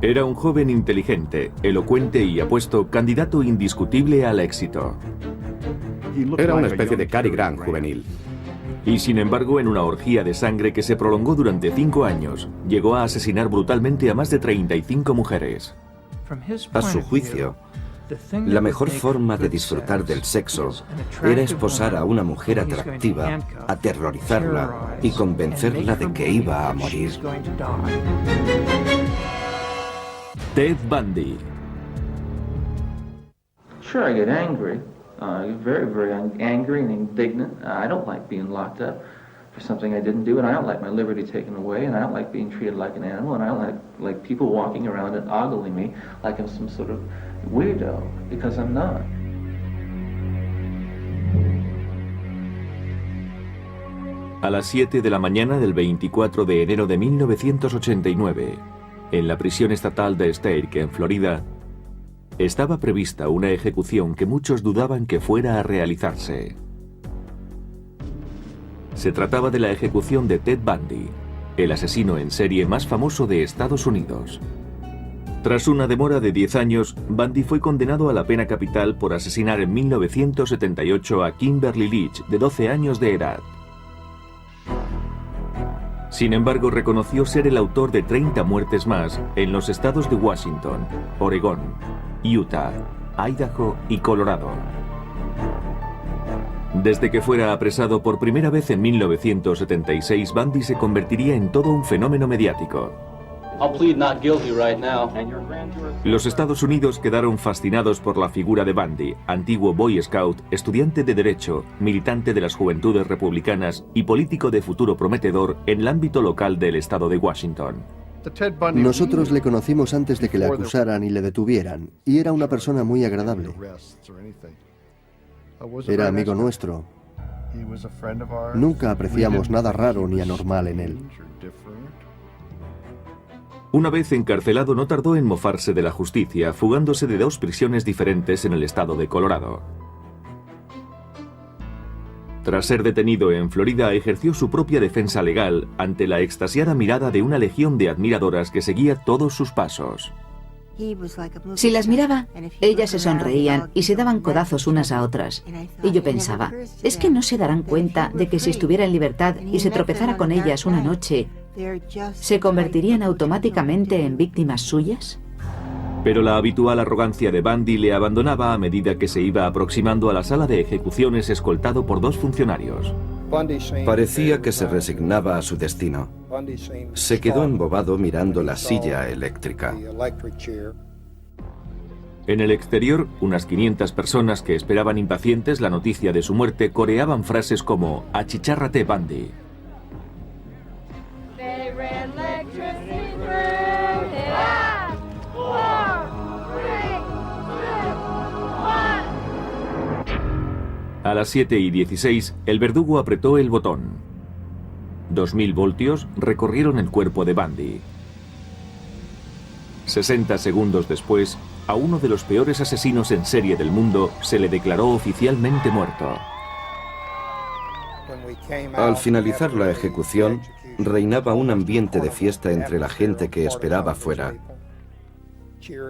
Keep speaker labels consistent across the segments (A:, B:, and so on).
A: Era un joven inteligente, elocuente y apuesto candidato indiscutible al éxito.
B: Era una especie de Cary Grant juvenil.
A: Y sin embargo, en una orgía de sangre que se prolongó durante 5 años, llegó a asesinar brutalmente a más de 35 mujeres.
C: A su juicio, la mejor forma de disfrutar del sexo era esposar a una mujer atractiva, aterrorizarla y convencerla de que iba a morir.
A: Ted Bundy.
D: Sure, I get angry. Very, very angry and indignant. I don't like being locked up for something I didn't do, and I don't like my liberty taken away, and I don't like being treated like an animal, and I don't like people walking around and ogling me like I'm some sort of weirdo, because I'm not.
A: A las 7 de la mañana del 24 de enero de 1989, en la prisión estatal de Stake, en Florida, estaba prevista una ejecución que muchos dudaban que fuera a realizarse. Se trataba de la ejecución de Ted Bundy, el asesino en serie más famoso de Estados Unidos. Tras una demora de 10 años, Bundy fue condenado a la pena capital por asesinar en 1978 a Kimberly Leach, de 12 años de edad. Sin embargo, reconoció ser el autor de 30 muertes más en los estados de Washington, Oregón, Utah, Idaho y Colorado. Desde que fuera apresado por primera vez en 1976, Bundy se convertiría en todo un fenómeno mediático. Los Estados Unidos quedaron fascinados por la figura de Bundy, antiguo Boy Scout, estudiante de Derecho, militante de las Juventudes Republicanas y político de futuro prometedor en el ámbito local del estado de Washington.
E: Nosotros le conocimos antes de que le acusaran y le detuvieran, y era una persona muy agradable. Era amigo nuestro. Nunca apreciamos nada raro ni anormal en él.
A: Una vez encarcelado, no tardó en mofarse de la justicia, fugándose de 2 prisiones diferentes en el estado de Colorado. Tras ser detenido en Florida, ejerció su propia defensa legal ante la extasiada mirada de una legión de admiradoras que seguía todos sus pasos.
F: Si las miraba, ellas se sonreían y se daban codazos unas a otras. Y yo pensaba, ¿es que no se darán cuenta de que si estuviera en libertad y se tropezara con ellas una noche, se convertirían automáticamente en víctimas suyas?
A: Pero la habitual arrogancia de Bundy le abandonaba a medida que se iba aproximando a la sala de ejecuciones escoltado por 2 funcionarios.
C: Parecía que se resignaba a su destino. Se quedó embobado mirando la silla eléctrica.
A: En el exterior, unas 500 personas que esperaban impacientes la noticia de su muerte coreaban frases como «Achichárrate, Bundy». A las 7:16, el verdugo apretó el botón. 2000 voltios recorrieron el cuerpo de Bundy. 60 segundos después, a uno de los peores asesinos en serie del mundo se le declaró oficialmente muerto.
C: Al finalizar la ejecución, reinaba un ambiente de fiesta entre la gente que esperaba fuera.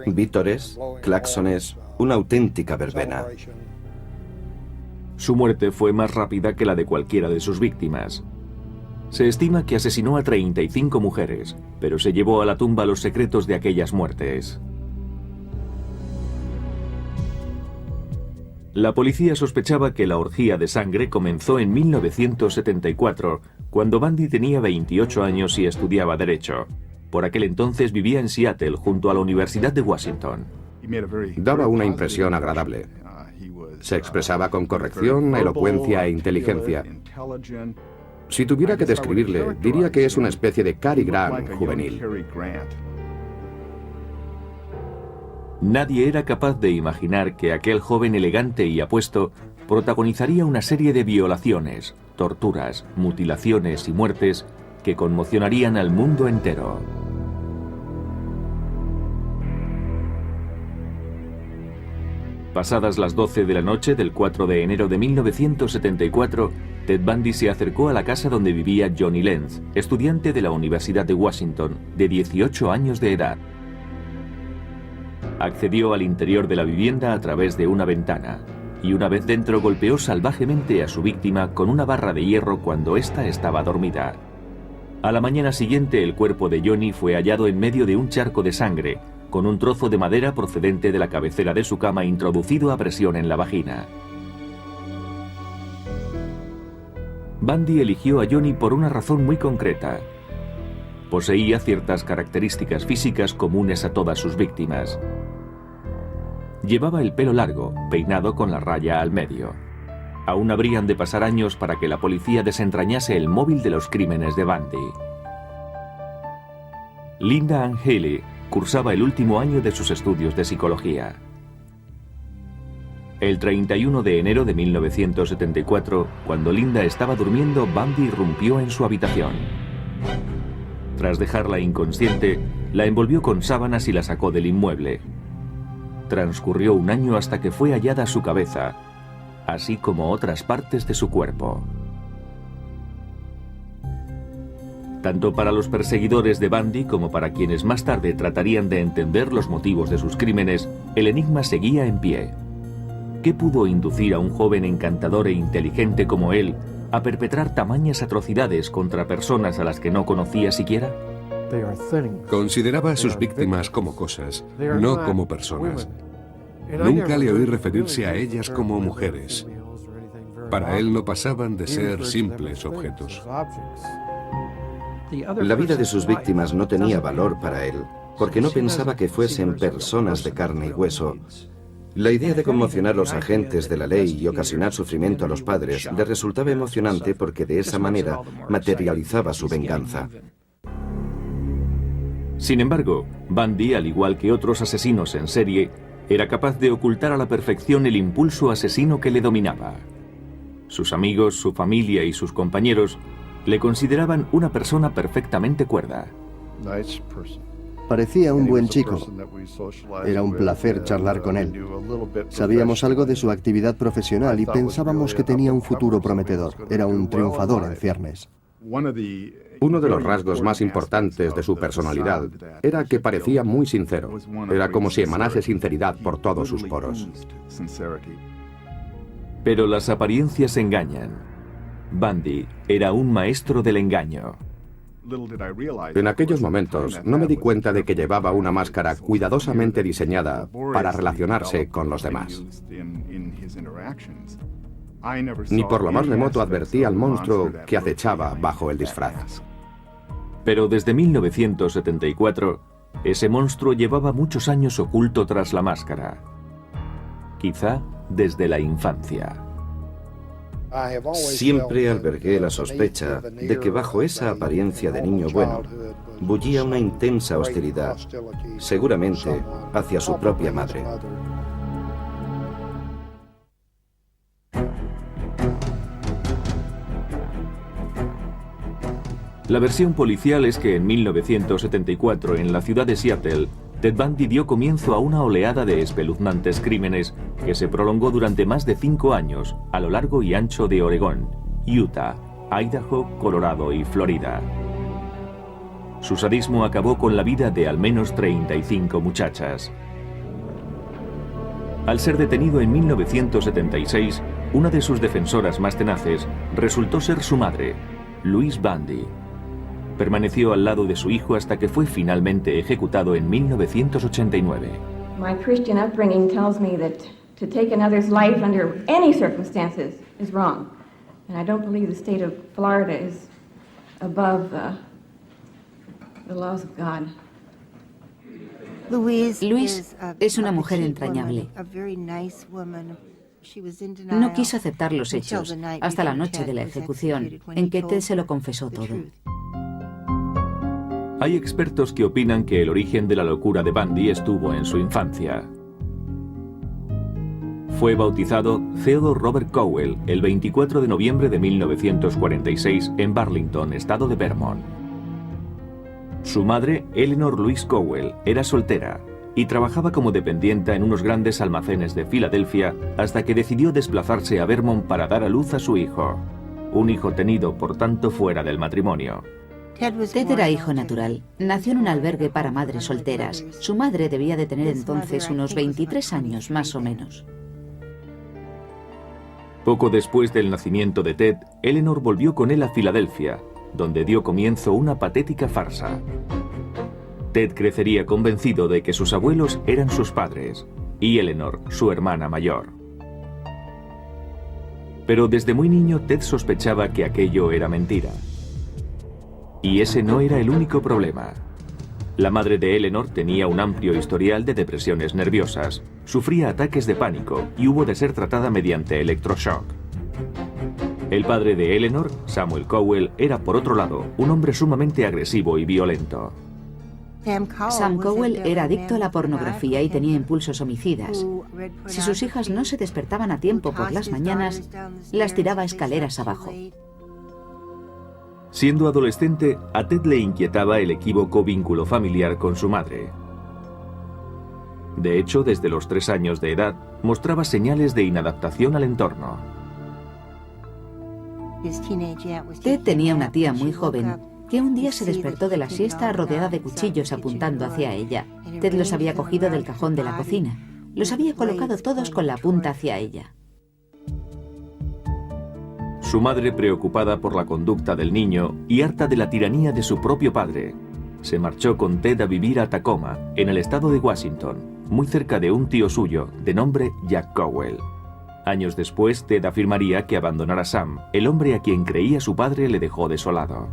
C: Vítores, claxones, una auténtica verbena.
A: Su muerte fue más rápida que la de cualquiera de sus víctimas. Se estima que asesinó a 35 mujeres, pero se llevó a la tumba los secretos de aquellas muertes. La policía sospechaba que la orgía de sangre comenzó en 1974, cuando Bundy tenía 28 años y estudiaba Derecho. Por aquel entonces vivía en Seattle, junto a la Universidad de Washington.
B: Daba una impresión agradable. Se expresaba con corrección, elocuencia e inteligencia. Si tuviera que describirle, diría que es una especie de Cary Grant juvenil.
A: Nadie era capaz de imaginar que aquel joven elegante y apuesto protagonizaría una serie de violaciones, torturas, mutilaciones y muertes que conmocionarían al mundo entero. Pasadas las 12 de la noche del 4 de enero de 1974, Ted Bundy se acercó a la casa donde vivía Johnny Lenz, estudiante de la Universidad de Washington, de 18 años de edad. accedió al interior de la vivienda a través de una ventana y una vez dentro golpeó salvajemente a su víctima con una barra de hierro cuando ésta estaba dormida. A la mañana siguiente el cuerpo de Johnny fue hallado en medio de un charco de sangre, con un trozo de madera procedente de la cabecera de su cama introducido a presión en la vagina. Bundy eligió a Johnny por una razón muy concreta. Poseía ciertas características físicas comunes a todas sus víctimas. Llevaba el pelo largo, peinado con la raya al medio. Aún habrían de pasar años para que la policía desentrañase el móvil de los crímenes de Bundy. Linda Ann Healy cursaba el último año de sus estudios de psicología. El 31 de enero de 1974, cuando Linda estaba durmiendo, Bundy irrumpió en su habitación. Tras dejarla inconsciente, la envolvió con sábanas y la sacó del inmueble. Transcurrió un año hasta que fue hallada su cabeza, así como otras partes de su cuerpo. Tanto para los perseguidores de Bundy como para quienes más tarde tratarían de entender los motivos de sus crímenes, el enigma seguía en pie. ¿Qué pudo inducir a un joven encantador e inteligente como él a perpetrar tamañas atrocidades contra personas a las que no conocía siquiera?
G: Consideraba a sus víctimas como cosas, no como personas. Nunca le oí referirse a ellas como mujeres. Para él no pasaban de ser simples objetos.
C: La vida de sus víctimas no tenía valor para él, porque no pensaba que fuesen personas de carne y hueso. La idea de conmocionar a los agentes de la ley y ocasionar sufrimiento a los padres le resultaba emocionante porque de esa manera materializaba su venganza.
A: Sin embargo, Bundy, al igual que otros asesinos en serie, era capaz de ocultar a la perfección el impulso asesino que le dominaba. Sus amigos, su familia y sus compañeros le consideraban una persona perfectamente cuerda.
E: Parecía un buen chico. Era un placer charlar con él. Sabíamos algo de su actividad profesional y pensábamos que tenía un futuro prometedor. Era un triunfador en ciernes.
B: Uno de los rasgos más importantes de su personalidad era que parecía muy sincero. Era como si emanase sinceridad por todos sus poros.
A: Pero las apariencias engañan. Bundy era un maestro del engaño.
B: En aquellos momentos no me di cuenta de que llevaba una máscara cuidadosamente diseñada para relacionarse con los demás. Ni por lo más remoto advertí al monstruo que acechaba bajo el disfraz.
A: Pero desde 1974, ese monstruo llevaba muchos años oculto tras la máscara. Quizá desde la infancia.
C: Siempre albergué la sospecha de que bajo esa apariencia de niño bueno bullía una intensa hostilidad, seguramente hacia su propia madre.
A: La versión policial es que en 1974, en la ciudad de Seattle, Ted Bundy dio comienzo a una oleada de espeluznantes crímenes que se prolongó durante más de 5 años a lo largo y ancho de Oregón, Utah, Idaho, Colorado y Florida. Su sadismo acabó con la vida de al menos 35 muchachas. Al ser detenido en 1976, una de sus defensoras más tenaces resultó ser su madre, Louise Bundy. Permaneció al lado de su hijo hasta que fue finalmente ejecutado en 1989.
H: My Christian upbringing tells me that to take another's life under any circumstances is wrong. And I don't believe the state of Florida is above the laws of God.
F: Louise es una mujer entrañable. No quiso aceptar los hechos hasta la noche de la ejecución, en que Ted se lo confesó todo.
A: Hay expertos que opinan que el origen de la locura de Bundy estuvo en su infancia. Fue bautizado Theodore Robert Cowell el 24 de noviembre de 1946 en Burlington, estado de Vermont. Su madre, Eleanor Louise Cowell, era soltera y trabajaba como dependienta en unos grandes almacenes de Filadelfia hasta que decidió desplazarse a Vermont para dar a luz a su hijo, un hijo tenido, por tanto, fuera del matrimonio.
F: Ted era hijo natural. Nació en un albergue para madres solteras. Su madre debía de tener entonces unos 23 años, más o menos.
A: Poco después del nacimiento de Ted, Eleanor volvió con él a Filadelfia, donde dio comienzo una patética farsa. Ted crecería convencido de que sus abuelos eran sus padres, y Eleanor, su hermana mayor. Pero desde muy niño Ted sospechaba que aquello era mentira. Y ese no era el único problema. La madre de Eleanor tenía un amplio historial de depresiones nerviosas, sufría ataques de pánico y hubo de ser tratada mediante electroshock. El padre de Eleanor, Samuel Cowell, era por otro lado un hombre sumamente agresivo y violento.
F: Sam Cowell era adicto a la pornografía y tenía impulsos homicidas. Si sus hijas no se despertaban a tiempo por las mañanas, las tiraba escaleras abajo.
A: Siendo adolescente, a Ted le inquietaba el equívoco vínculo familiar con su madre. De hecho, desde los 3 años de edad, mostraba señales de inadaptación al entorno.
F: Ted tenía una tía muy joven que un día se despertó de la siesta rodeada de cuchillos apuntando hacia ella. Ted los había cogido del cajón de la cocina. Los había colocado todos con la punta hacia ella.
A: Su madre, preocupada por la conducta del niño y harta de la tiranía de su propio padre, se marchó con Ted a vivir a Tacoma, en el estado de Washington, muy cerca de un tío suyo, de nombre Jack Cowell. Años después, Ted afirmaría que abandonar a Sam, el hombre a quien creía su padre, le dejó desolado.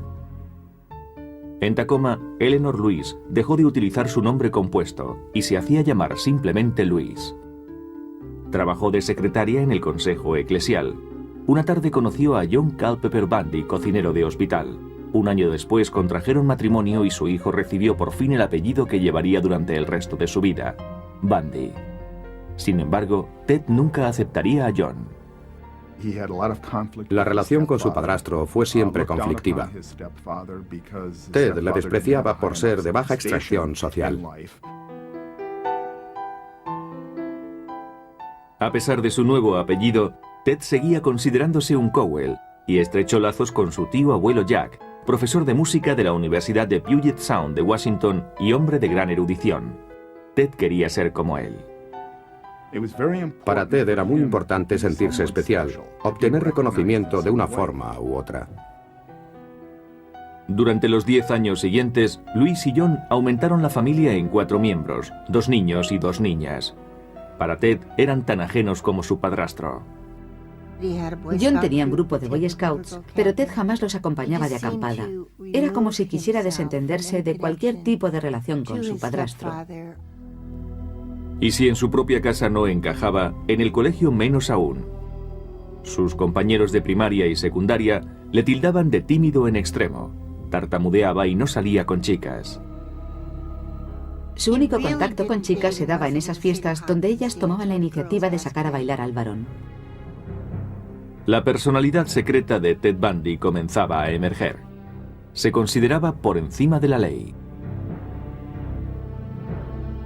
A: En Tacoma, Eleanor Louise dejó de utilizar su nombre compuesto y se hacía llamar simplemente Louise. Trabajó de secretaria en el consejo eclesial. Una tarde conoció a John Culpeper Bundy, cocinero de hospital. Un año después contrajeron matrimonio y su hijo recibió por fin el apellido que llevaría durante el resto de su vida, Bundy. Sin embargo, Ted nunca aceptaría a John.
B: La relación con su padrastro fue siempre conflictiva. Ted le despreciaba por ser de baja extracción social.
A: A pesar de su nuevo apellido, Ted seguía considerándose un Cowell y estrechó lazos con su tío abuelo Jack, profesor de música de la Universidad de Puget Sound de Washington y hombre de gran erudición. Ted quería ser como él.
B: Para Ted era muy importante sentirse especial, obtener reconocimiento de una forma u otra.
A: Durante los 10 años siguientes, Louise y John aumentaron la familia en 4 miembros, 2 niños y 2 niñas. Para Ted eran tan ajenos como su padrastro.
F: John tenía un grupo de Boy Scouts, pero Ted jamás los acompañaba de acampada. Era como si quisiera desentenderse de cualquier tipo de relación con su padrastro.
A: Y si en su propia casa no encajaba, en el colegio menos aún. Sus compañeros de primaria y secundaria le tildaban de tímido en extremo. Tartamudeaba y no salía con chicas.
F: Su único contacto con chicas se daba en esas fiestas donde ellas tomaban la iniciativa de sacar a bailar al varón.
A: La personalidad secreta de Ted Bundy comenzaba a emerger. Se consideraba por encima de la ley.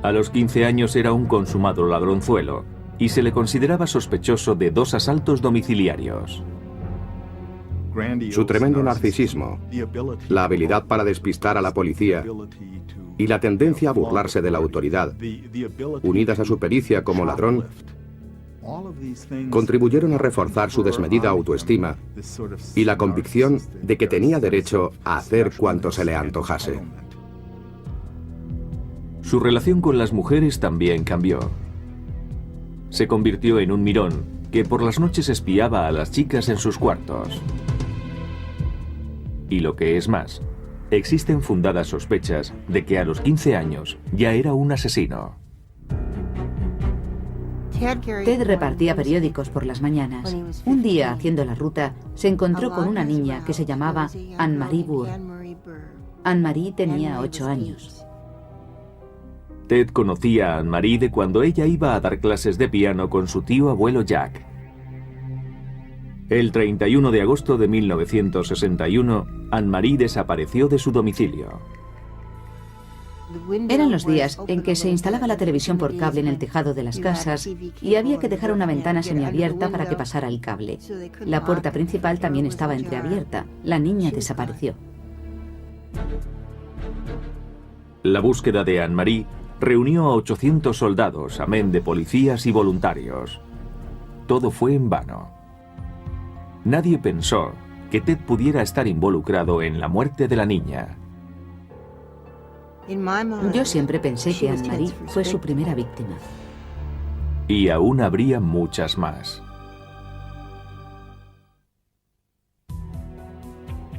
A: A los 15 años era un consumado ladronzuelo y se le consideraba sospechoso de 2 asaltos domiciliarios.
B: Su tremendo narcisismo, la habilidad para despistar a la policía y la tendencia a burlarse de la autoridad, unidas a su pericia como ladrón, contribuyeron a reforzar su desmedida autoestima y la convicción de que tenía derecho a hacer cuanto se le antojase.
A: Su relación con las mujeres también cambió. Se convirtió en un mirón que por las noches espiaba a las chicas en sus cuartos. Y lo que es más, existen fundadas sospechas de que a los 15 años ya era un asesino.
F: Ted repartía periódicos por las mañanas. Un día, haciendo la ruta, se encontró con una niña que se llamaba Anne-Marie Burr. Anne-Marie tenía 8 años.
A: Ted conocía a Anne-Marie de cuando ella iba a dar clases de piano con su tío abuelo Jack. El 31 de agosto de 1961, Anne-Marie desapareció de su domicilio.
F: Eran los días en que se instalaba la televisión por cable en el tejado de las casas y había que dejar una ventana semiabierta para que pasara el cable. La puerta principal también estaba entreabierta. La niña desapareció.
A: La búsqueda de Anne-Marie reunió a 800 soldados, amén de policías y voluntarios. Todo fue en vano. Nadie pensó que Ted pudiera estar involucrado en la muerte de la niña.
F: Yo siempre pensé que Anne-Marie fue su primera víctima.
A: Y aún habría muchas más.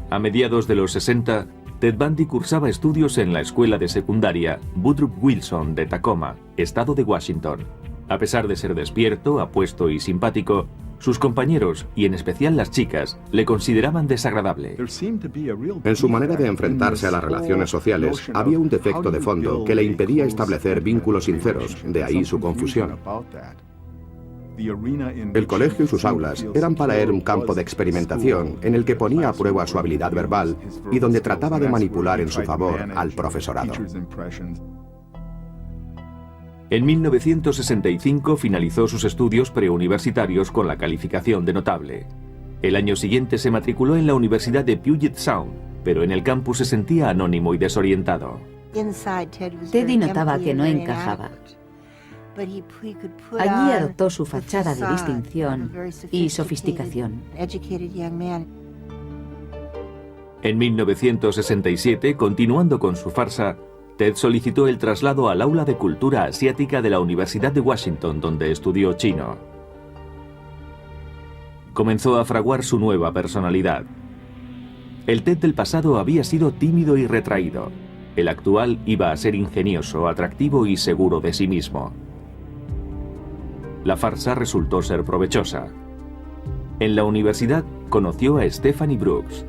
A: A mediados de los 60, Ted Bundy cursaba estudios en la escuela de secundaria Woodrow Wilson de Tacoma, estado de Washington. A pesar de ser despierto, apuesto y simpático, sus compañeros, y en especial las chicas, le consideraban desagradable.
B: En su manera de enfrentarse a las relaciones sociales, había un defecto de fondo que le impedía establecer vínculos sinceros, de ahí su confusión. El colegio y sus aulas eran para él un campo de experimentación en el que ponía a prueba su habilidad verbal y donde trataba de manipular en su favor al profesorado.
A: En 1965 finalizó sus estudios preuniversitarios con la calificación de notable. El año siguiente se matriculó en la Universidad de Puget Sound, pero en el campus se sentía anónimo y desorientado.
F: Teddy notaba que no encajaba. Allí adoptó su fachada de distinción y sofisticación.
A: En 1967, continuando con su farsa, Ted solicitó el traslado al aula de cultura asiática de la Universidad de Washington, donde estudió chino. Comenzó a fraguar su nueva personalidad. El Ted del pasado había sido tímido y retraído. El actual iba a ser ingenioso, atractivo y seguro de sí mismo. La farsa resultó ser provechosa. En la universidad conoció a Stephanie Brooks.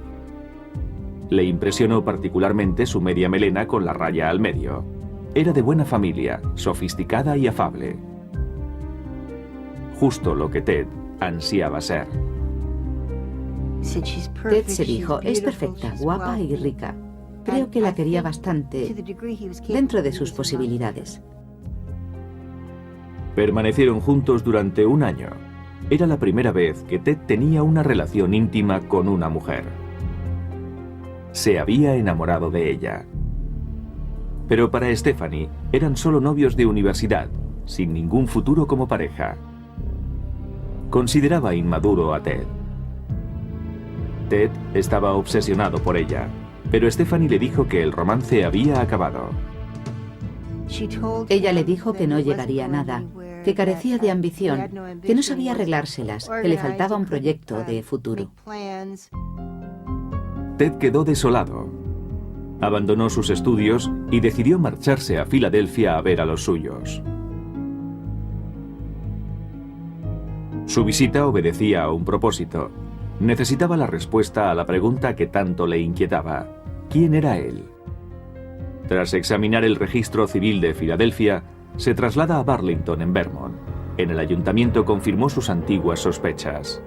A: Le impresionó particularmente su media melena con la raya al medio. Era de buena familia, sofisticada y afable. Justo lo que Ted ansiaba ser.
F: Ted se dijo, es perfecta, guapa y rica. Creo que la quería bastante, dentro de sus posibilidades.
A: Permanecieron juntos durante un año. Era la primera vez que Ted tenía una relación íntima con una mujer. Se había enamorado de ella. Pero para Stephanie eran solo novios de universidad, sin ningún futuro como pareja. Consideraba inmaduro a Ted. Ted estaba obsesionado por ella, pero Stephanie le dijo que el romance había acabado.
F: Ella le dijo que no llegaría a nada, que carecía de ambición, que no sabía arreglárselas, que le faltaba un proyecto de futuro.
A: Ted quedó desolado. Abandonó sus estudios y decidió marcharse a Filadelfia a ver a los suyos. Su visita obedecía a un propósito. Necesitaba la respuesta a la pregunta que tanto le inquietaba. ¿Quién era él? Tras examinar el registro civil de Filadelfia, se traslada a Burlington, en Vermont. En el ayuntamiento confirmó sus antiguas sospechas.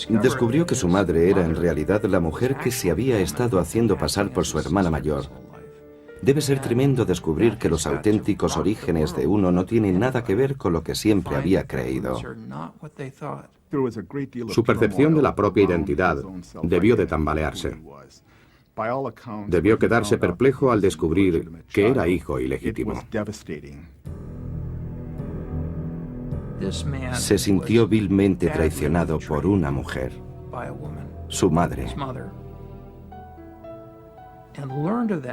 C: Descubrió que su madre era en realidad la mujer que se había estado haciendo pasar por su hermana mayor. Debe ser tremendo descubrir que los auténticos orígenes de uno no tienen nada que ver con lo que siempre había creído.
B: Su percepción de la propia identidad debió de tambalearse. Debió quedarse perplejo al descubrir que era hijo ilegítimo.
C: Se sintió vilmente traicionado por una mujer, su madre.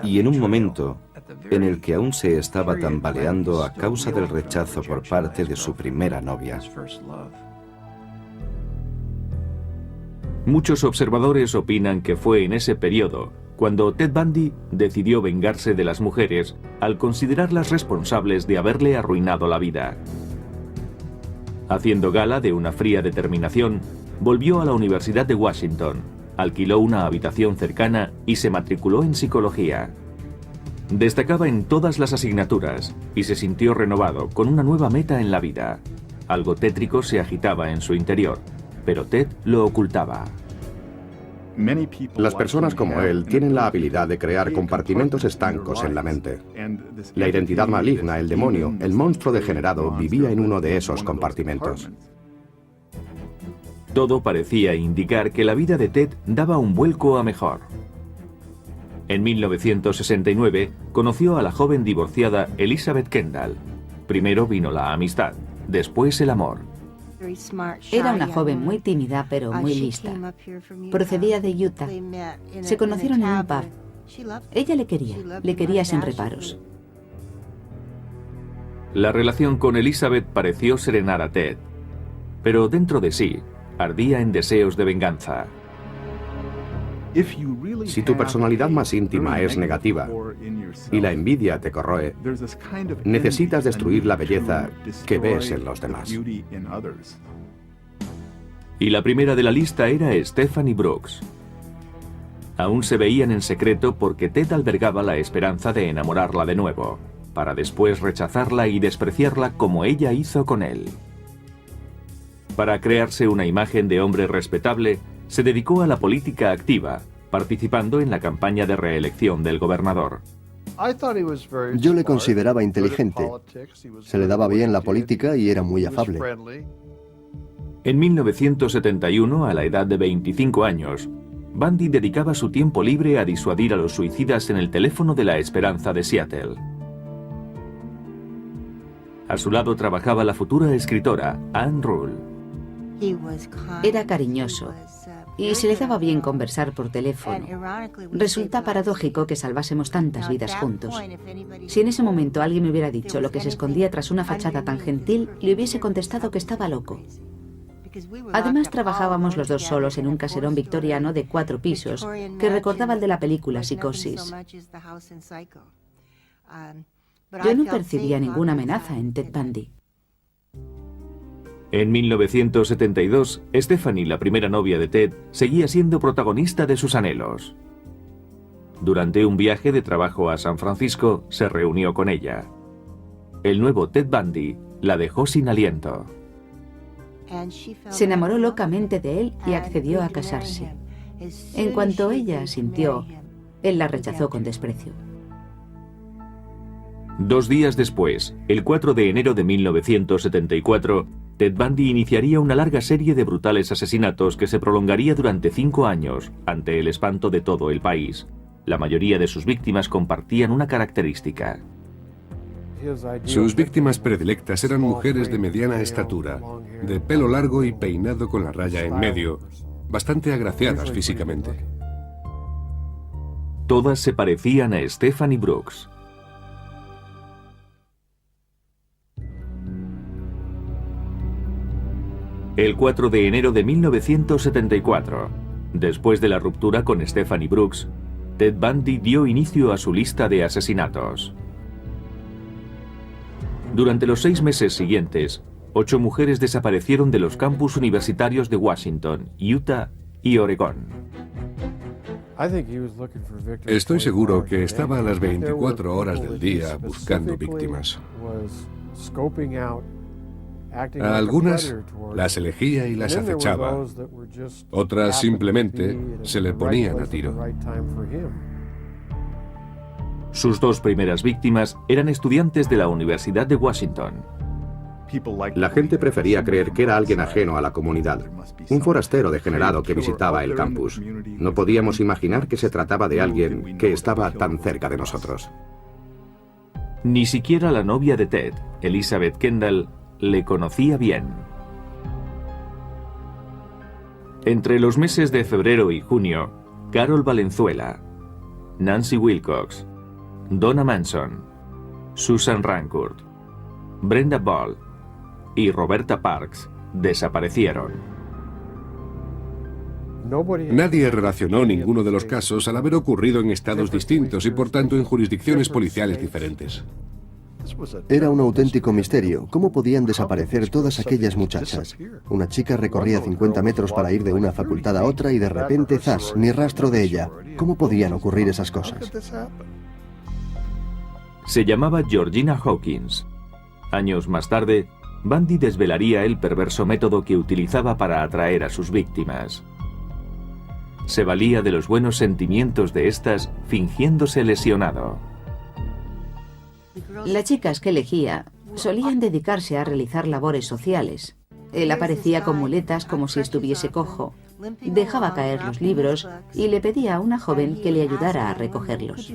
C: Y en un momento en el que aún se estaba tambaleando a causa del rechazo por parte de su primera novia.
A: Muchos observadores opinan que fue en ese periodo cuando Ted Bundy decidió vengarse de las mujeres al considerarlas responsables de haberle arruinado la vida. Haciendo gala de una fría determinación, volvió a la Universidad de Washington, alquiló una habitación cercana y se matriculó en psicología. Destacaba en todas las asignaturas y se sintió renovado con una nueva meta en la vida. Algo tétrico se agitaba en su interior, pero Ted lo ocultaba.
B: Las personas como él tienen la habilidad de crear compartimentos estancos en la mente. La identidad maligna, el demonio, el monstruo degenerado vivía en uno de esos compartimentos.
A: Todo parecía indicar que la vida de Ted daba un vuelco a mejor. En 1969 conoció a la joven divorciada Elizabeth Kendall. Primero vino la amistad, después el amor.
F: Era una joven muy tímida pero muy lista. Procedía de Utah. Se conocieron en un pub. Ella le quería sin reparos.
A: La relación con Elizabeth pareció serenar a Ted, pero dentro de sí ardía en deseos de venganza.
B: Si tu personalidad más íntima es negativa y la envidia te corroe, necesitas destruir la belleza que ves en los demás.
A: Y la primera de la lista era Stephanie Brooks. Aún se veían en secreto porque Ted albergaba la esperanza de enamorarla de nuevo, para después rechazarla y despreciarla como ella hizo con él. Para crearse una imagen de hombre respetable, se dedicó a la política activa, participando en la campaña de reelección del gobernador.
E: Yo le consideraba inteligente. Se le daba bien la política y era muy afable.
A: En 1971, a la edad de 25 años, Bundy dedicaba su tiempo libre a disuadir a los suicidas en el teléfono de la Esperanza de Seattle. A su lado trabajaba la futura escritora Anne Rule.
F: Era cariñoso y se le daba bien conversar por teléfono. Resulta paradójico que salvásemos tantas vidas juntos. Si en ese momento alguien me hubiera dicho lo que se escondía tras una fachada tan gentil, le hubiese contestado que estaba loco. Además, trabajábamos los dos solos en un caserón victoriano de 4 pisos que recordaba el de la película Psicosis. Yo no percibía ninguna amenaza en Ted Bundy.
A: En 1972, Stephanie, la primera novia de Ted, seguía siendo protagonista de sus anhelos. Durante un viaje de trabajo a San Francisco, se reunió con ella. El nuevo Ted Bundy la dejó sin aliento.
F: Se enamoró locamente de él y accedió a casarse. En cuanto ella asintió, él la rechazó con desprecio.
A: 2 días después, el 4 de enero de 1974, Ted Bundy iniciaría una larga serie de brutales asesinatos que se prolongaría durante 5 años, ante el espanto de todo el país. La mayoría de sus víctimas compartían una característica.
G: Sus víctimas predilectas eran mujeres de mediana estatura, de pelo largo y peinado con la raya en medio, bastante agraciadas físicamente.
A: Todas se parecían a Stephanie Brooks. El 4 de enero de 1974, después de la ruptura con Stephanie Brooks, Ted Bundy dio inicio a su lista de asesinatos. Durante los 6 meses siguientes, 8 mujeres desaparecieron de los campus universitarios de Washington, Utah y Oregón.
G: Estoy seguro que estaba a las 24 horas del día buscando víctimas. A algunas las elegía y las acechaba. Otras simplemente se le ponían a tiro.
A: Sus 2 primeras víctimas eran estudiantes de la Universidad de Washington.
B: La gente prefería creer que era alguien ajeno a la comunidad, un forastero degenerado que visitaba el campus. No podíamos imaginar que se trataba de alguien que estaba tan cerca de nosotros.
A: Ni siquiera la novia de Ted, Elizabeth Kendall, le conocía bien. Entre los meses de febrero y junio, Carol Valenzuela, Nancy Wilcox, Donna Manson, Susan Rancourt, Brenda Ball y Roberta Parks desaparecieron.
G: Nadie relacionó ninguno de los casos al haber ocurrido en estados distintos y por tanto en jurisdicciones policiales diferentes.
E: Era un auténtico misterio. ¿Cómo podían desaparecer todas aquellas muchachas? Una chica recorría 50 metros para ir de una facultad a otra y de repente, ¡zas!, ni rastro de ella. ¿Cómo podían ocurrir esas cosas?
A: Se llamaba Georgina Hawkins. Años más tarde, Bundy desvelaría el perverso método que utilizaba para atraer a sus víctimas. Se valía de los buenos sentimientos de estas fingiéndose lesionado.
F: Las chicas que elegía solían dedicarse a realizar labores sociales. Él aparecía con muletas como si estuviese cojo. Dejaba caer los libros y le pedía a una joven que le ayudara a recogerlos.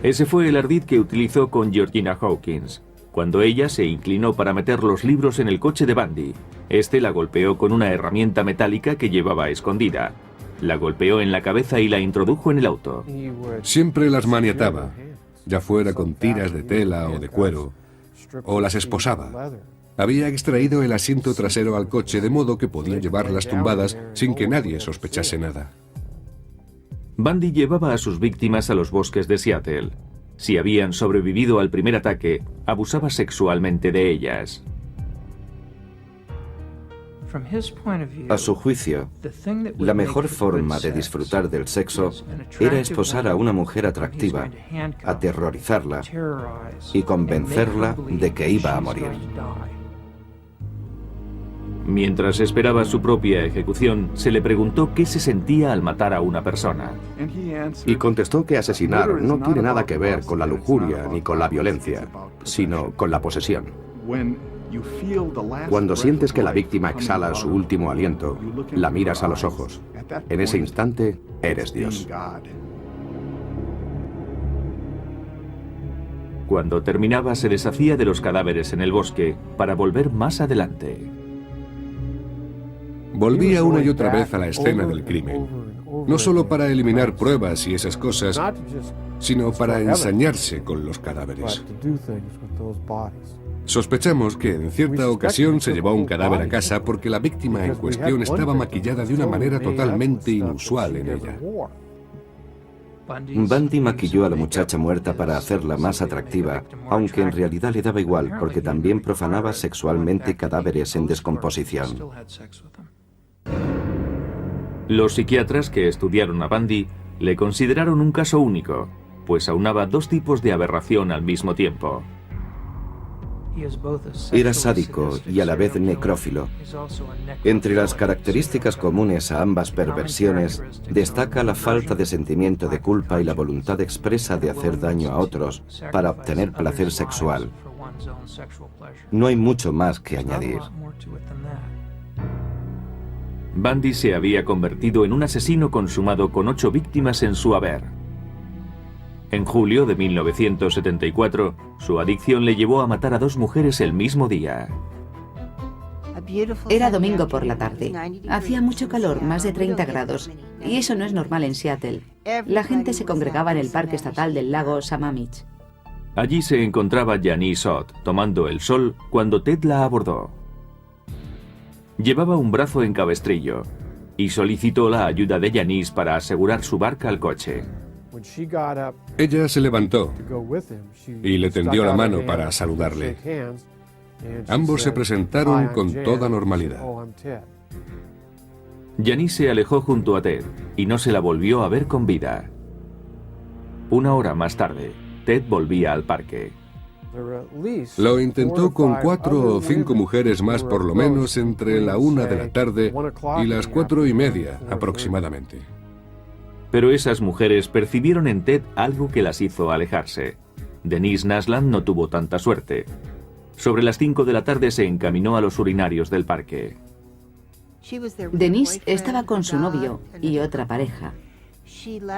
A: Ese fue el ardid que utilizó con Georgina Hawkins. Cuando ella se inclinó para meter los libros en el coche de Bundy, este la golpeó con una herramienta metálica que llevaba escondida. La golpeó en la cabeza y la introdujo en el auto.
G: Siempre las maniataba, ya fuera con tiras de tela o de cuero, o las esposaba. Había extraído el asiento trasero al coche de modo que podía llevarlas tumbadas sin que nadie sospechase nada.
A: Bundy llevaba a sus víctimas a los bosques de Seattle. Si habían sobrevivido al primer ataque, abusaba sexualmente de ellas.
C: A su juicio, la mejor forma de disfrutar del sexo era esposar a una mujer atractiva, aterrorizarla y convencerla de que iba a morir.
A: Mientras esperaba su propia ejecución, se le preguntó qué se sentía al matar a una persona.
B: Y contestó que asesinar no tiene nada que ver con la lujuria ni con la violencia, sino con la posesión. Cuando sientes que la víctima exhala su último aliento, la miras a los ojos. En ese instante, eres Dios.
A: Cuando terminaba, se deshacía de los cadáveres en el bosque para volver más adelante.
G: Volvía una y otra vez a la escena del crimen, no solo para eliminar pruebas y esas cosas, sino para ensañarse con los cadáveres. Sospechamos que en cierta ocasión se llevó un cadáver a casa porque la víctima en cuestión estaba maquillada de una manera totalmente inusual en ella.
C: Bundy maquilló a la muchacha muerta para hacerla más atractiva, aunque en realidad le daba igual porque también profanaba sexualmente cadáveres en descomposición.
A: Los psiquiatras que estudiaron a Bundy le consideraron un caso único, pues aunaba dos tipos de aberración al mismo tiempo.
C: Era sádico y a la vez necrófilo. Entre las características comunes a ambas perversiones destaca la falta de sentimiento de culpa y la voluntad expresa de hacer daño a otros para obtener placer sexual. No hay mucho más que añadir.
A: Bundy se había convertido en un asesino consumado con 8 víctimas en su haber. En julio de 1974, su adicción le llevó a matar a 2 mujeres el mismo día.
F: Era domingo por la tarde. Hacía mucho calor, más de 30 grados, y eso no es normal en Seattle. La gente se congregaba en el parque estatal del lago Sammamish.
A: Allí se encontraba Janice Ott tomando el sol cuando Ted la abordó. Llevaba un brazo en cabestrillo y solicitó la ayuda de Janice para asegurar su barca al coche.
G: Ella se levantó y le tendió la mano para saludarle. Ambos se presentaron con toda normalidad.
A: Janice se alejó junto a Ted y no se la volvió a ver con vida. Una hora más tarde, Ted volvía al parque.
G: Lo intentó con 4 o 5 mujeres más por lo menos entre la 1 de la tarde y las 4:30 aproximadamente.
A: Pero esas mujeres percibieron en Ted algo que las hizo alejarse. Denise Nasland no tuvo tanta suerte. Sobre las 5 de la tarde se encaminó a los urinarios del parque.
F: Denise estaba con su novio y otra pareja.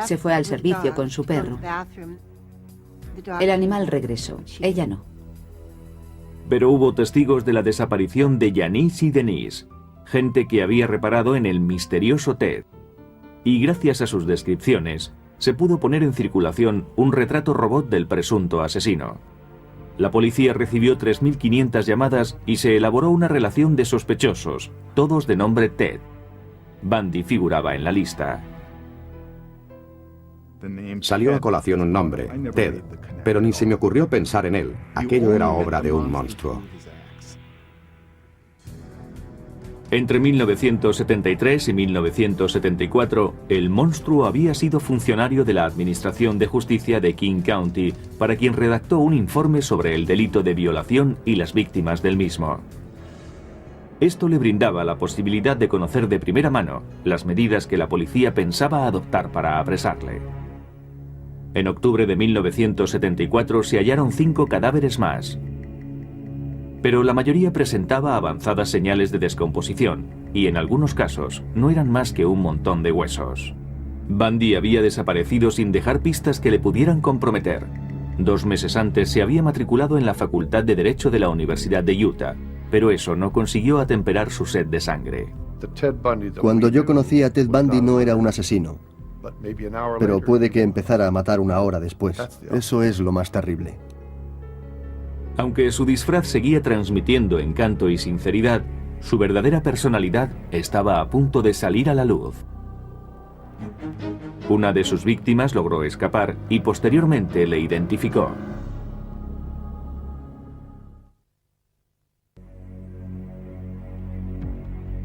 F: Se fue al servicio con su perro. El animal regresó, ella no.
A: Pero hubo testigos de la desaparición de Janice y Denise, gente que había reparado en el misterioso Ted. Y gracias a sus descripciones, se pudo poner en circulación un retrato robot del presunto asesino. La policía recibió 3.500 llamadas y se elaboró una relación de sospechosos, todos de nombre Ted. Bundy figuraba en la lista.
B: Salió a colación un nombre, Ted, pero ni se me ocurrió pensar en él. Aquello era obra de un monstruo.
A: Entre 1973 y 1974, el monstruo había sido funcionario de la Administración de Justicia de King County, para quien redactó un informe sobre el delito de violación y las víctimas del mismo. Esto le brindaba la posibilidad de conocer de primera mano las medidas que la policía pensaba adoptar para apresarle. En octubre de 1974 se hallaron 5 cadáveres más. pero la mayoría presentaba avanzadas señales de descomposición y en algunos casos no eran más que un montón de huesos. Bundy había desaparecido sin dejar pistas que le pudieran comprometer. 2 meses antes se había matriculado en la Facultad de Derecho de la Universidad de Utah, pero eso no consiguió atemperar su sed de sangre.
E: Cuando yo conocí a Ted Bundy no era un asesino, pero puede que empezara a matar una hora después. Eso es lo más terrible.
A: Aunque su disfraz seguía transmitiendo encanto y sinceridad, su verdadera personalidad estaba a punto de salir a la luz. Una de sus víctimas logró escapar y posteriormente le identificó.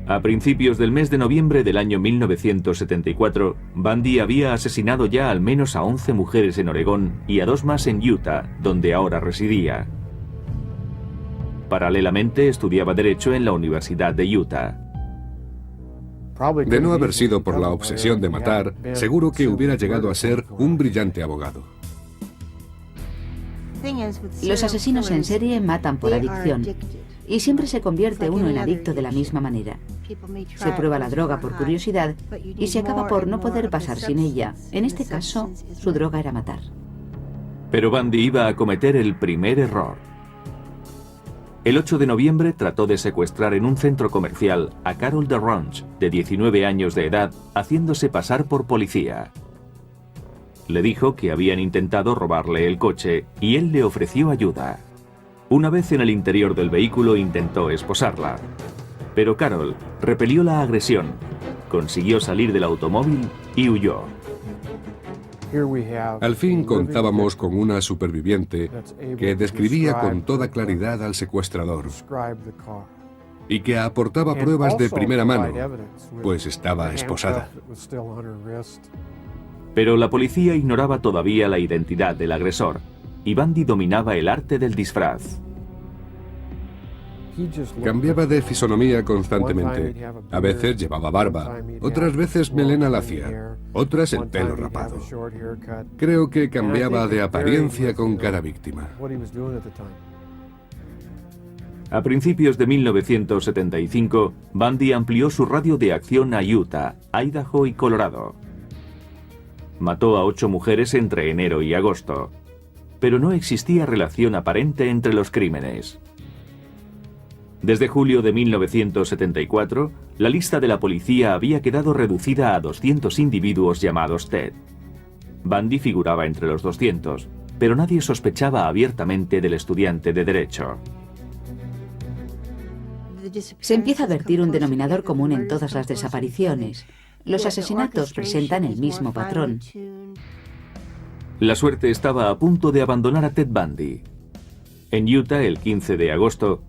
A: A principios del mes de noviembre del año 1974, Bundy había asesinado ya al menos a 11 mujeres en Oregón y a 2 más en Utah, donde ahora residía. Paralelamente estudiaba Derecho en la Universidad de Utah.
G: De no haber sido por la obsesión de matar, seguro que hubiera llegado a ser un brillante abogado.
F: Los asesinos en serie matan por adicción. Y siempre se convierte uno en adicto de la misma manera. Se prueba la droga por curiosidad y se acaba por no poder pasar sin ella. En este caso, su droga era matar.
A: Pero Bundy iba a cometer el primer error. El 8 de noviembre trató de secuestrar en un centro comercial a Carol DeRonch, de 19 años de edad, haciéndose pasar por policía. Le dijo que habían intentado robarle el coche y él le ofreció ayuda. Una vez en el interior del vehículo intentó esposarla, pero Carol repelió la agresión, consiguió salir del automóvil y huyó.
G: Al fin contábamos con una superviviente que describía con toda claridad al secuestrador y que aportaba pruebas de primera mano, pues estaba esposada.
A: Pero la policía ignoraba todavía la identidad del agresor, y Bundy dominaba el arte del disfraz.
G: Cambiaba de fisonomía constantemente. A veces llevaba barba, otras veces melena lacia, otras el pelo rapado. Creo que cambiaba de apariencia con cada víctima.
A: A principios de 1975, Bundy amplió su radio de acción a Utah, Idaho y Colorado. Mató a 8 mujeres entre enero y agosto, pero no existía relación aparente entre los crímenes. Desde julio de 1974, la lista de la policía había quedado reducida a 200 individuos llamados Ted. Bundy figuraba entre los 200, pero nadie sospechaba abiertamente del estudiante de Derecho.
F: Se empieza a vertir un denominador común en todas las desapariciones. Los asesinatos presentan el mismo patrón.
A: La suerte estaba a punto de abandonar a Ted Bundy. En Utah, el 15 de agosto,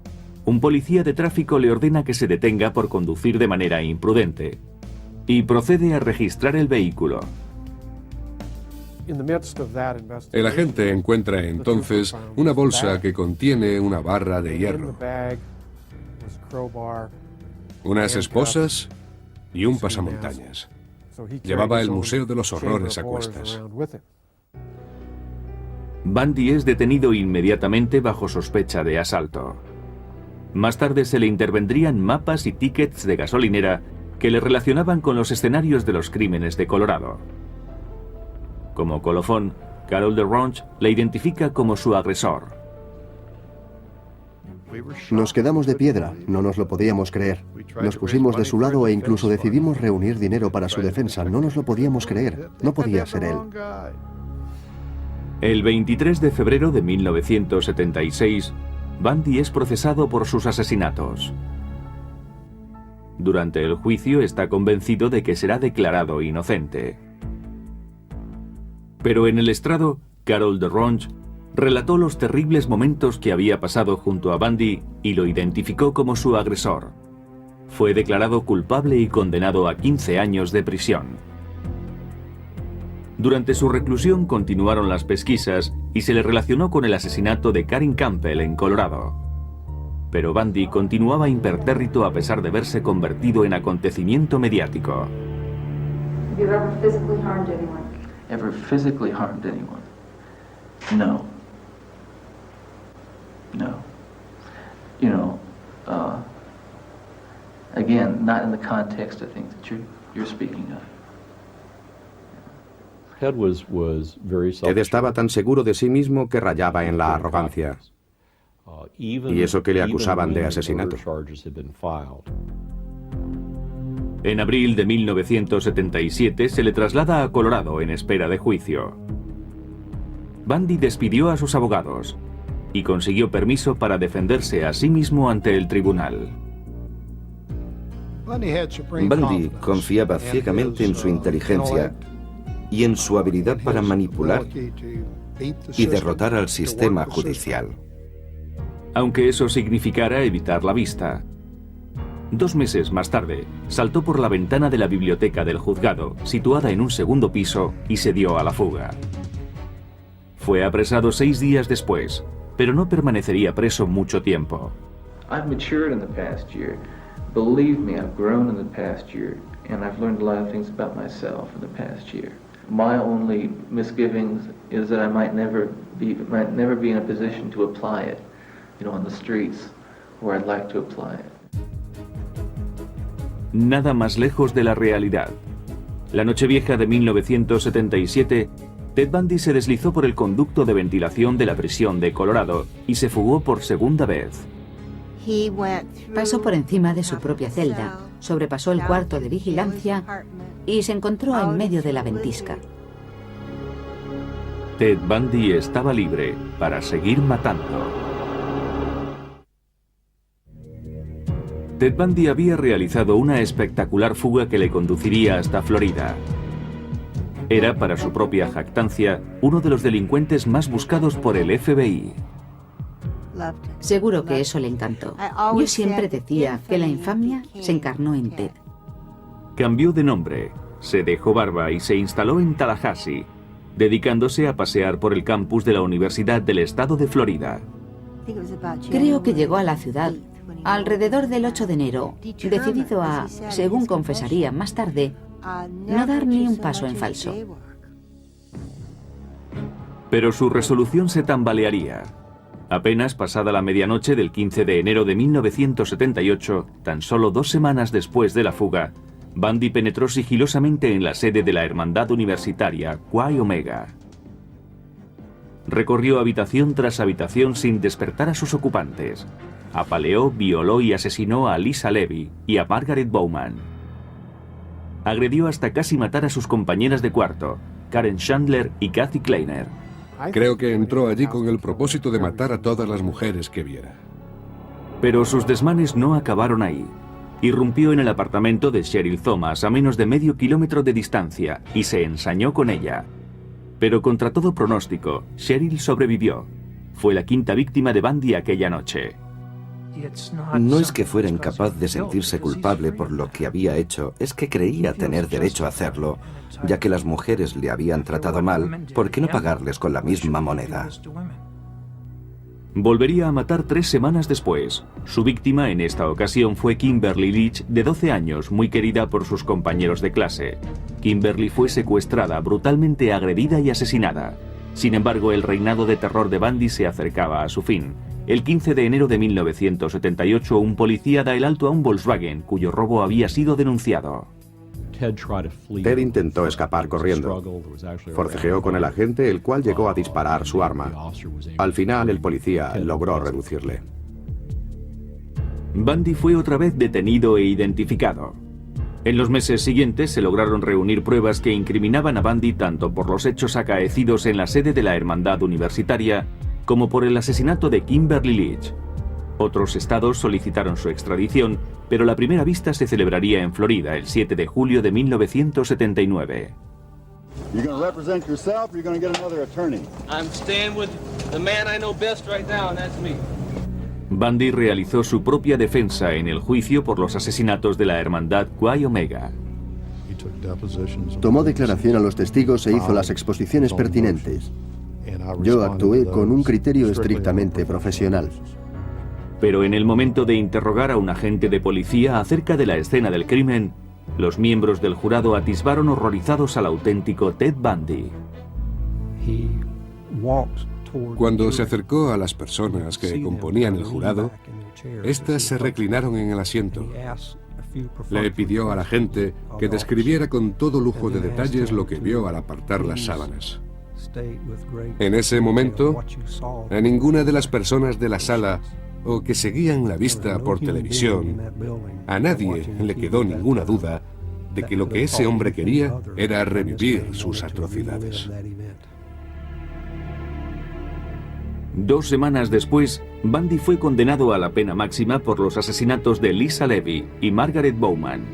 A: un policía de tráfico le ordena que se detenga por conducir de manera imprudente y procede a registrar el vehículo.
G: El agente encuentra entonces una bolsa que contiene una barra de hierro, unas esposas y un pasamontañas. Llevaba el Museo de los Horrores a cuestas.
A: Bundy es detenido inmediatamente bajo sospecha de asalto. Más tarde se le intervendrían mapas y tickets de gasolinera que le relacionaban con los escenarios de los crímenes de Colorado. Como colofón, Carol DeRonch le identifica como su agresor.
E: Nos quedamos de piedra, no nos lo podíamos creer. Nos pusimos de su lado e incluso decidimos reunir dinero para su defensa. No nos lo podíamos creer, no podía ser él.
A: El 23 de febrero de 1976, Bundy es procesado por sus asesinatos. Durante el juicio está convencido de que será declarado inocente. Pero en el estrado, Carol DeRonch relató los terribles momentos que había pasado junto a Bundy y lo identificó como su agresor. Fue declarado culpable y condenado a 15 años de prisión. Durante su reclusión continuaron las pesquisas y se le relacionó con el asesinato de Karen Campbell en Colorado. Pero Bundy continuaba impertérrito a pesar de verse convertido en acontecimiento mediático.
H: Have you ever physically harmed anyone?
D: Ever physically harmed anyone? No. No. Again, not in the context, I think, that you're speaking of.
B: Ted estaba tan seguro de sí mismo que rayaba en la arrogancia. Y eso que le acusaban de asesinato.
A: En abril de 1977 se le traslada a Colorado en espera de juicio. Bundy despidió a sus abogados y consiguió permiso para defenderse a sí mismo ante el tribunal.
C: Bundy confiaba ciegamente en su inteligencia y en su habilidad para manipular y derrotar al sistema judicial.
A: Aunque eso significara evitar la vista. 2 meses más tarde, saltó por la ventana de la biblioteca del juzgado, situada en un segundo piso, y se dio a la fuga. Fue apresado 6 días después, pero no permanecería preso mucho tiempo.
D: I've matured in the past year. Believe me, I've grown in the past year, and I've learned a lot of things about myself in the past year. My only misgivings is that I might never be in a position to apply it, on the streets where I'd like to apply it.
A: Nada más lejos de la realidad. La Nochevieja de 1977, Ted Bundy se deslizó por el conducto de ventilación de la prisión de Colorado y se fugó por segunda vez.
F: Pasó por encima de su propia celda, sobrepasó el cuarto de vigilancia y se encontró en medio de la ventisca.
A: Ted Bundy estaba libre para seguir matando. Ted Bundy había realizado una espectacular fuga que le conduciría hasta Florida. Era, para su propia jactancia, uno de los delincuentes más buscados por el FBI.
F: Seguro que eso le encantó. Yo siempre decía que la infamia se encarnó en Ted.
A: Cambió de nombre, se dejó barba y se instaló en Tallahassee, dedicándose a pasear por el campus de la Universidad del Estado de Florida.
F: Creo que llegó a la ciudad alrededor del 8 de enero, decidido a, según confesaría más tarde, no dar ni un paso en falso.
A: Pero su resolución se tambalearía. Apenas pasada la medianoche del 15 de enero de 1978, tan solo 2 semanas después de la fuga, Bundy penetró sigilosamente en la sede de la Hermandad Universitaria Chi Omega. Recorrió habitación tras habitación sin despertar a sus ocupantes. Apaleó, violó y asesinó a Lisa Levy y a Margaret Bowman. Agredió hasta casi matar a sus compañeras de cuarto, Karen Chandler y Kathy Kleiner.
G: Creo que entró allí con el propósito de matar a todas las mujeres que viera.
A: Pero sus desmanes no acabaron ahí. Irrumpió en el apartamento de Cheryl Thomas a menos de medio kilómetro de distancia y se ensañó con ella. Pero contra todo pronóstico, Cheryl sobrevivió. Fue la 5ª víctima de Bundy aquella noche.
C: No es que fuera incapaz de sentirse culpable por lo que había hecho, es que creía tener derecho a hacerlo, ya que las mujeres le habían tratado mal, ¿por qué no pagarles con la misma moneda?
A: Volvería a matar 3 semanas después. Su víctima en esta ocasión fue Kimberly Leach, de 12 años, muy querida por sus compañeros de clase. Kimberly fue secuestrada, brutalmente agredida y asesinada. Sin embargo, el reinado de terror de Bundy se acercaba a su fin. El 15 de enero de 1978, un policía da el alto a un Volkswagen, cuyo robo había sido denunciado.
B: Ted intentó escapar corriendo. Forcejeó con el agente, el cual llegó a disparar su arma. Al final, el policía logró reducirle.
A: Bundy fue otra vez detenido e identificado. En los meses siguientes se lograron reunir pruebas que incriminaban a Bundy tanto por los hechos acaecidos en la sede de la Hermandad Universitaria como por el asesinato de Kimberly Leach. Otros estados solicitaron su extradición, pero la primera vista se celebraría en Florida el 7 de julio de 1979. Bundy realizó su propia defensa en el juicio por los asesinatos de la Hermandad Chi Omega.
E: Tomó declaración a los testigos e hizo las exposiciones pertinentes. Yo actué con un criterio estrictamente profesional.
A: Pero en el momento de interrogar a un agente de policía acerca de la escena del crimen, los miembros del jurado atisbaron horrorizados al auténtico Ted Bundy.
G: Cuando se acercó a las personas que componían el jurado, estas se reclinaron en el asiento Le pidió a la gente que describiera con todo lujo de detalles lo que vio al apartar las sábanas. En ese momento, a ninguna de las personas de la sala o que seguían la vista por televisión, a nadie le quedó ninguna duda de que lo que ese hombre quería era revivir sus atrocidades.
A: 2 semanas después, Bundy fue condenado a la pena máxima por los asesinatos de Lisa Levy y Margaret Bowman.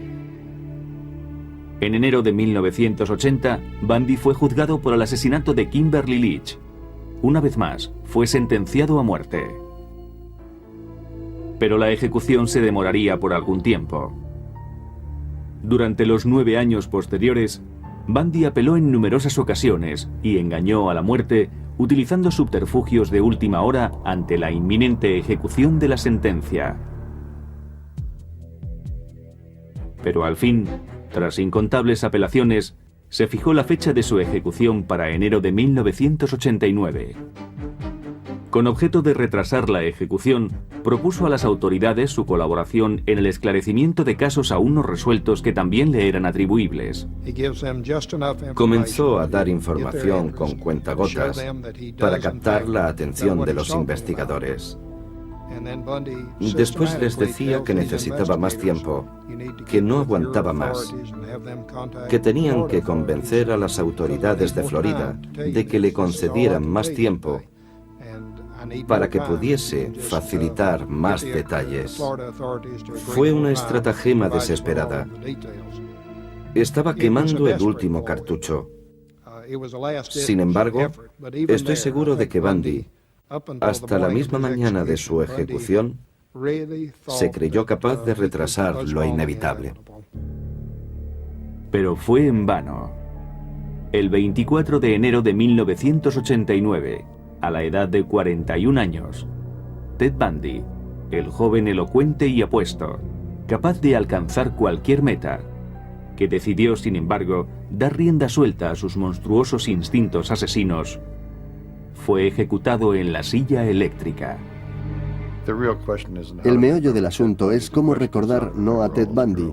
A: En enero de 1980, Bundy fue juzgado por el asesinato de Kimberly Leach. Una vez más, fue sentenciado a muerte. Pero la ejecución se demoraría por algún tiempo. Durante los 9 años posteriores, Bundy apeló en numerosas ocasiones y engañó a la muerte utilizando subterfugios de última hora ante la inminente ejecución de la sentencia. Pero al fin, tras incontables apelaciones, se fijó la fecha de su ejecución para enero de 1989. Con objeto de retrasar la ejecución, propuso a las autoridades su colaboración en el esclarecimiento de casos aún no resueltos que también le eran atribuibles.
C: Comenzó a dar información con cuentagotas para captar la atención de los investigadores. Después les decía que necesitaba más tiempo, que no aguantaba más, que tenían que convencer a las autoridades de Florida de que le concedieran más tiempo para que pudiese facilitar más detalles. Fue una estratagema desesperada. Estaba quemando el último cartucho. Sin embargo, estoy seguro de que Bundy, hasta la misma mañana de su ejecución, se creyó capaz de retrasar lo inevitable.
A: Pero fue en vano. El 24 de enero de 1989, a la edad de 41 años, Ted Bundy, el joven elocuente y apuesto, capaz de alcanzar cualquier meta, que decidió, sin embargo, dar rienda suelta a sus monstruosos instintos asesinos, fue ejecutado en la silla eléctrica.
E: El meollo del asunto es cómo recordar no a Ted Bundy,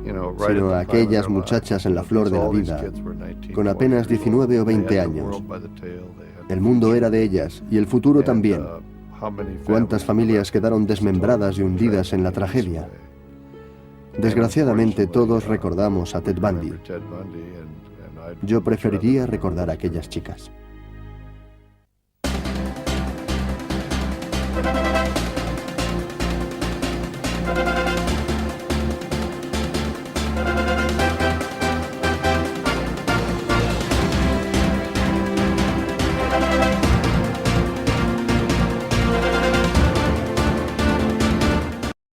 E: sino a aquellas muchachas en la flor de la vida, con apenas 19 o 20 años. El mundo era de ellas, y el futuro también. ¿Cuántas familias quedaron desmembradas y hundidas en la tragedia? Desgraciadamente todos recordamos a Ted Bundy. Yo preferiría recordar a aquellas chicas.